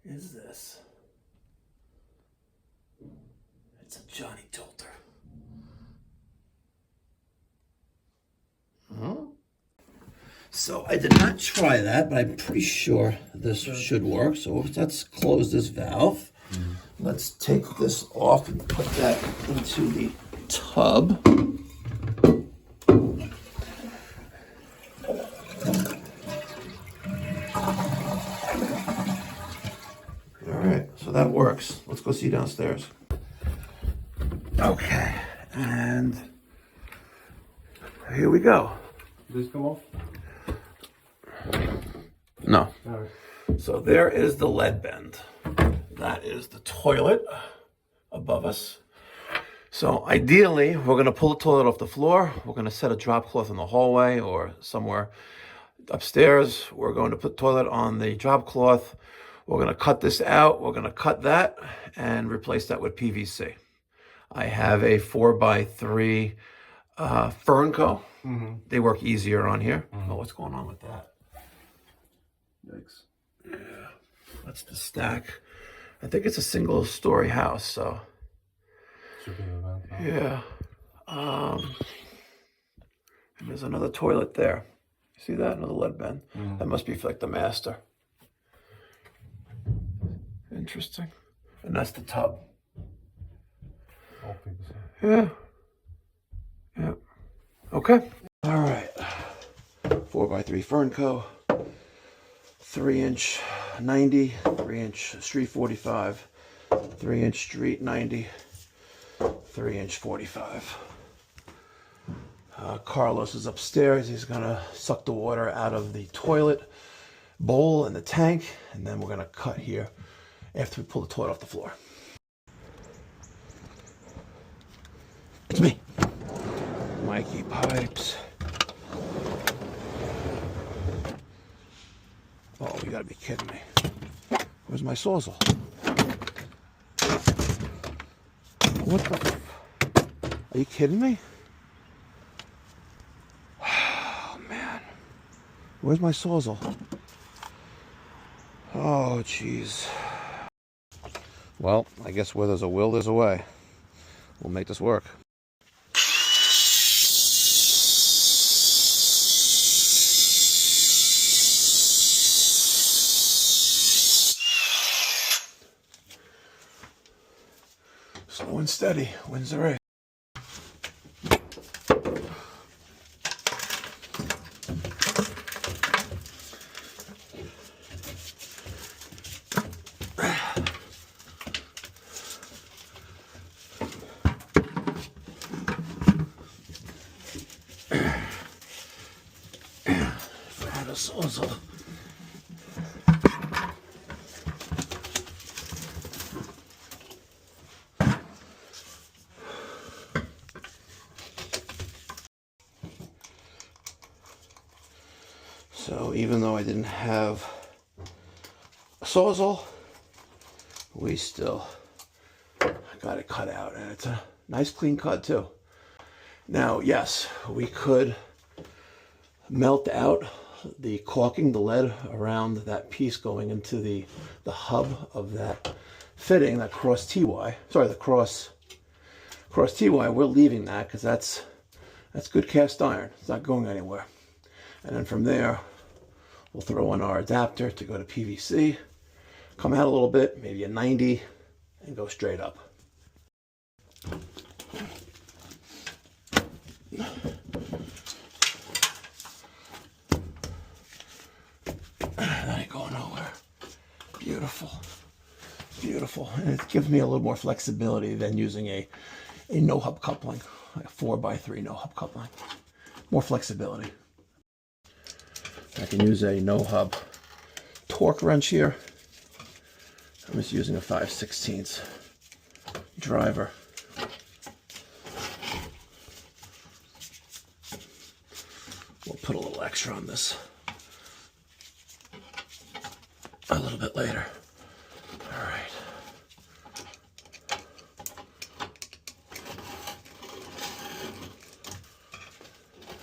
is this? It's a Johnny Jolter. Huh? So I did not try that, but I'm pretty sure this should work. So let's close this valve. Let's take this off and put that into the tub. All right, so that works. Let's go see downstairs. Okay, and here we go. Does this come off? No. All right. So there is the lead bend. That is the toilet above us. So ideally, we're going to pull the toilet off the floor. We're going to set a drop cloth in the hallway or somewhere upstairs. We're going to put the toilet on the drop cloth. We're going to cut this out. We're going to cut that and replace that with PVC. I have a 4x3 Fernco. They work easier on here. Oh, what's going on with that? Yikes. Yeah, that's the stack. I think it's a single story house, so. Yeah. And there's another toilet there. You see that? Another lead bend. That must be for like the master. Interesting. And that's the tub. All PVC. Yeah. Yeah. Okay. All right. 4x3 Fernco. 3-inch 90, 3-inch street 45, 3-inch street 90, 3-inch 45. Carlos is upstairs. He's gonna suck the water out of the toilet bowl and the tank, and then we're gonna cut here after we pull the toilet off the floor. It's me, Mikey Pipes. Oh, you gotta be kidding me. Where's my Sawzall? What the? Are you kidding me? Oh, man. Where's my Sawzall? Oh, jeez. Well, I guess where there's a will, there's a way. We'll make this work. Slow and steady wins the race. If I had a Sawzall. So even though I didn't have a Sawzall, we still got it cut out, and it's a nice clean cut too. Now, yes, we could melt out the caulking, the lead around that piece going into the hub of that fitting, that cross TY. Sorry, the cross TY. We're leaving that because that's good cast iron. It's not going anywhere. And then from there, we'll throw in our adapter to go to PVC, come out a little bit, maybe a 90, and go straight up. That ain't going nowhere. Beautiful. Beautiful. And it gives me a little more flexibility than using a no-hub coupling, like a 4x3 no-hub coupling. More flexibility. I can use a no-hub torque wrench here. I'm just using a 5/16 driver. We'll put a little extra on this a little bit later. All right.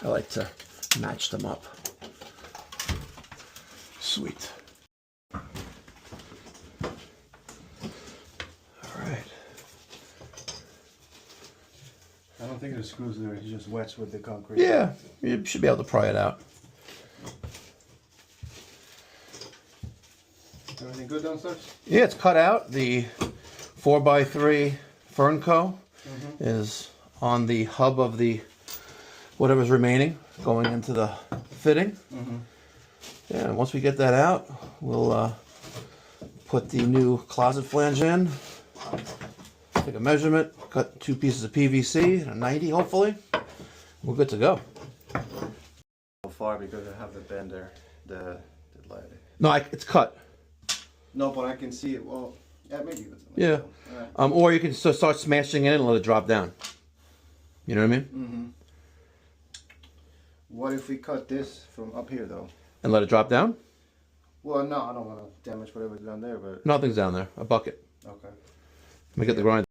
I like to match them up. the screws there. It's just wet with the concrete. Yeah, you should be able to pry it out. Everything good downstairs? Yeah, it's cut out. The 4x3 Fernco is on the hub of the whatever's remaining going into the fitting. Yeah, and once we get that out, we'll put the new closet flange in. Take a measurement, cut 2 pieces of PVC, a 90 hopefully. We're good to go. So far because I have the bend there, the light. No, it's cut. No, but I can see it. Well, yeah, maybe. Yeah. Right. Or you can start smashing it and let it drop down. You know what I mean? What if we cut this from up here though? And let it drop down? Well, no, I don't want to damage whatever's down there, but Nothing's down there. A bucket. okay. Let me get the grind.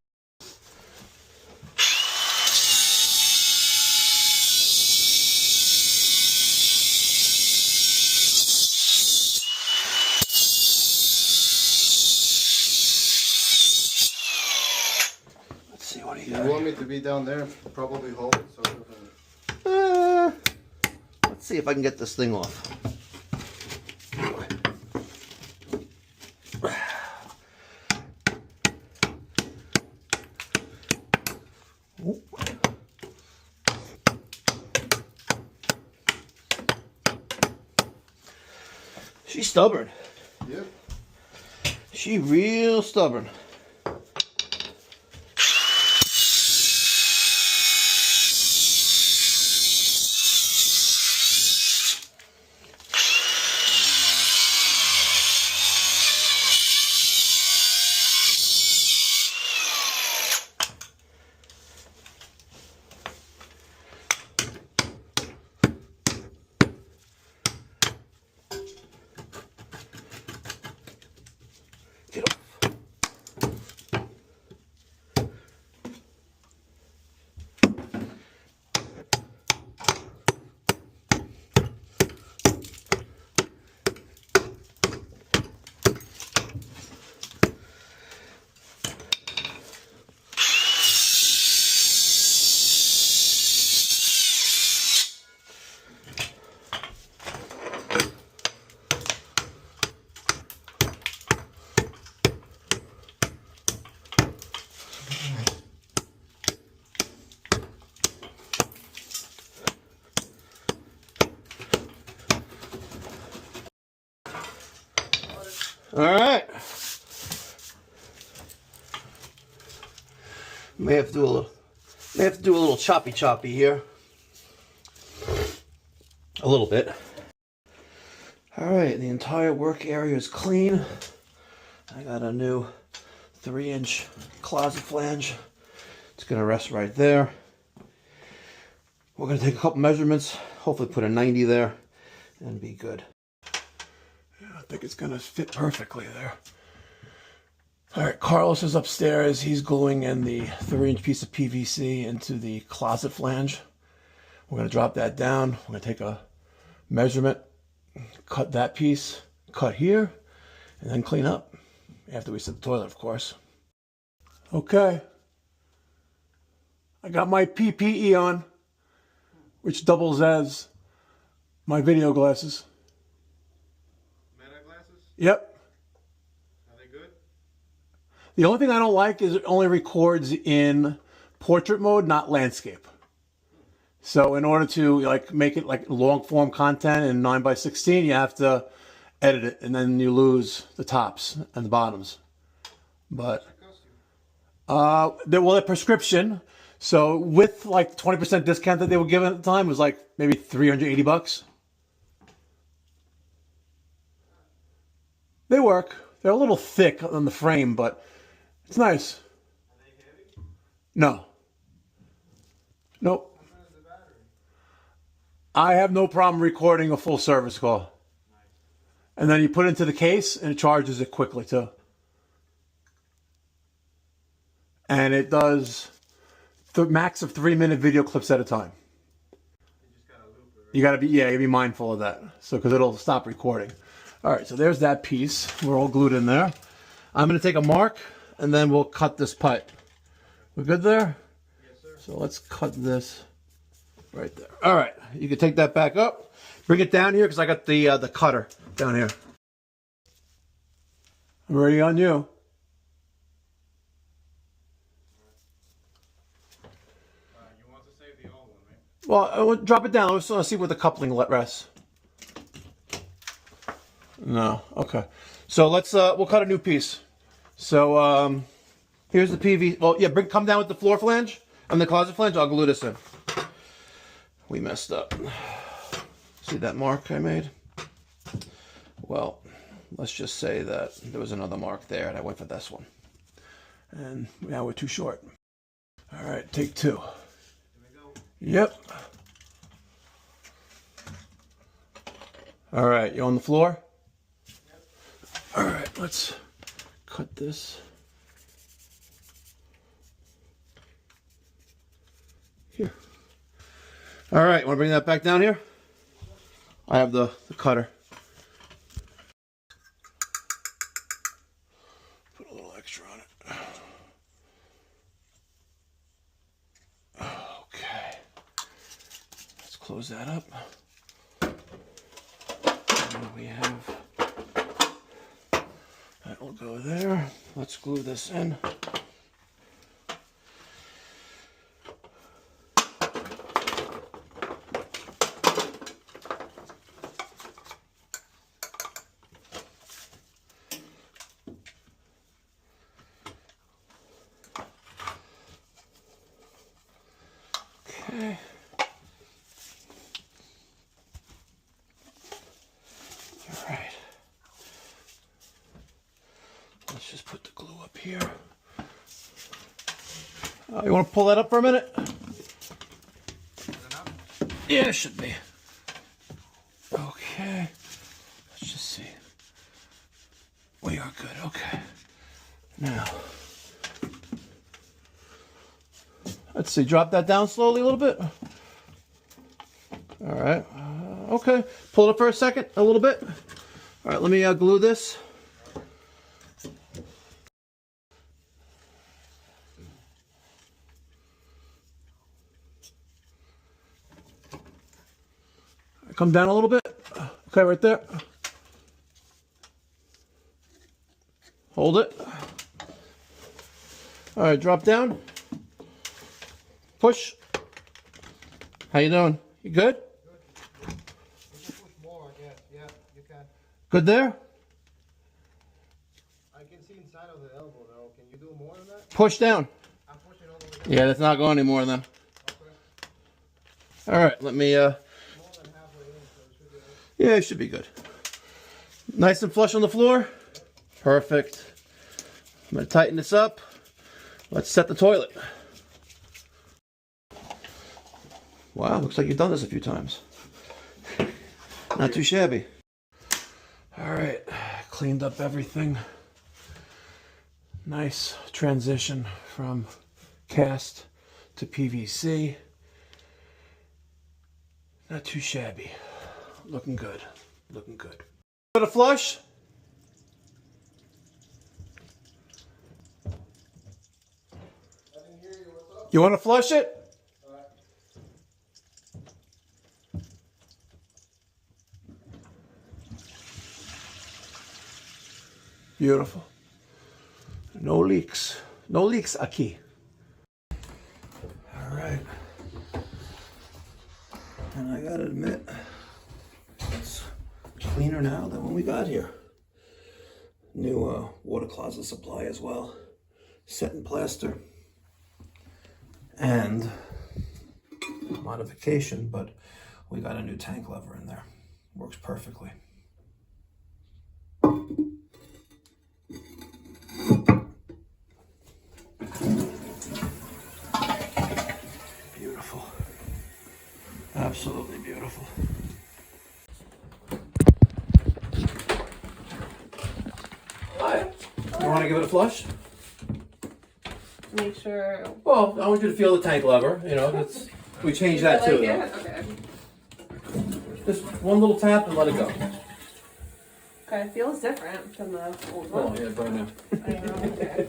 Let's see what he got. You want me to be down there? Probably hold it so it doesn't. Let's see if I can get this thing off. She's stubborn. Yep. She real stubborn. Get off. All right. May have to do a little choppy here. A little bit. All right, the entire work area is clean. I got a new 3-inch closet flange. It's gonna rest right there. We're gonna take a couple measurements, hopefully put a 90 there and be good. I think it's gonna fit perfectly there. All right, Carlos is upstairs. He's gluing in the 3-inch piece of PVC into the closet flange. We're gonna drop that down. We're gonna take a measurement, cut that piece, cut here, and then clean up after we set the toilet, of course. Okay. I got my PPE on, which doubles as my video glasses. Yep. Are they good? The only thing I don't like is it only records in portrait mode, not landscape. So in order to make it like long form content in 9:16, you have to edit it, and then you lose the tops and the bottoms. But they're prescription. So with like 20% discount that they were giving at the time, it was like maybe $380. They work. They're a little thick on the frame, but it's nice. Are they heavy? No. Nope. How much is the battery? I have no problem recording a full service call. Nice. And then you put it into the case and it charges it quickly too. And it does the max of 3-minute video clips at a time. You just gotta loop it, right? You gotta be mindful of that. So, because it'll stop recording. All right, so there's that piece. We're all glued in there. I'm gonna take a mark and then we'll cut this pipe. We're good there? Yes, sir. So let's cut this right there. All right, you can take that back up. Bring it down here because I got the cutter down here. I'm ready on you. You want to save the old one, right? Well, I will drop it down. Let's see where the coupling rests. No, okay. So let's we'll cut a new piece. So here's the PVC. Well, yeah, come down with the floor flange and the closet flange. I'll glue this in. We messed up. See that mark I made? Well, let's just say that there was another mark there, and I went for this one. And now we're too short. All right, take two. Here we go. Yep. All right, you on the floor? Yep. All right, let's cut this. Here. All right, want to bring that back down here? I have the cutter. Put a little extra on it. Okay. Let's close that up. And we have, that will go there. Let's glue this in. Okay. All right. Let's just put the glue up here. You want to pull that up for a minute? Yeah, it should be. Okay. Let's just see. We are good. Okay. Now, let's see. Drop that down slowly a little bit. All right. Okay. Pull it up for a second, a little bit. All right. Let me glue this. Come down a little bit. Okay, right there. Hold it. All right, drop down. Push. How you doing? You good? Good. You can push more, I guess. Yeah, you can. Good there? I can see inside of the elbow, though. Can you do more than that? Push down. I'm pushing all the way down. Yeah, that's not going any more than. Okay. All right, let me. More than halfway in, so it should be okay. Yeah, it should be good. Nice and flush on the floor. Perfect. I'm gonna tighten this up. Let's set the toilet. Wow, looks like you've done this a few times. Not too shabby. All right, cleaned up everything. Nice transition from cast to PVC. Not too shabby. Looking good. Looking good. Got a flush? You want to flush it? Beautiful. No leaks. No leaks aquí. All right. And I gotta admit, it's cleaner now than when we got here. New water closet supply as well. Set in plaster. And modification, but we got a new tank lever in there. Works perfectly. Beautiful. Absolutely beautiful. You want to give it a flush? Make sure. Well, I want you to feel the tank lever. You know, that's, we changed that too. Yeah, okay. Just one little tap and let it go. Okay, it feels different from the old one. Oh, yeah, burn now. I know, okay.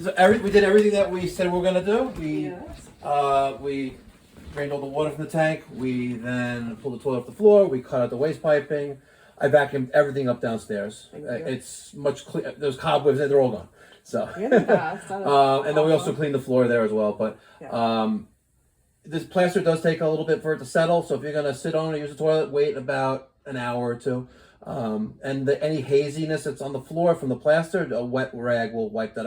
So we did everything that we said we were gonna do. We Yes. We drained all the water from the tank. We then pulled the toilet off the floor. We cut out the waste piping. I vacuumed everything up downstairs. Thank you. It's much cleaner. There's cobwebs in, they're all gone. So, You're the best. That is and then we also awesome. cleaned the floor there as well. But this plaster does take a little bit for it to settle. So if you're gonna sit on it, use the toilet, wait about an hour or two. And any haziness that's on the floor from the plaster, a wet rag will wipe that up.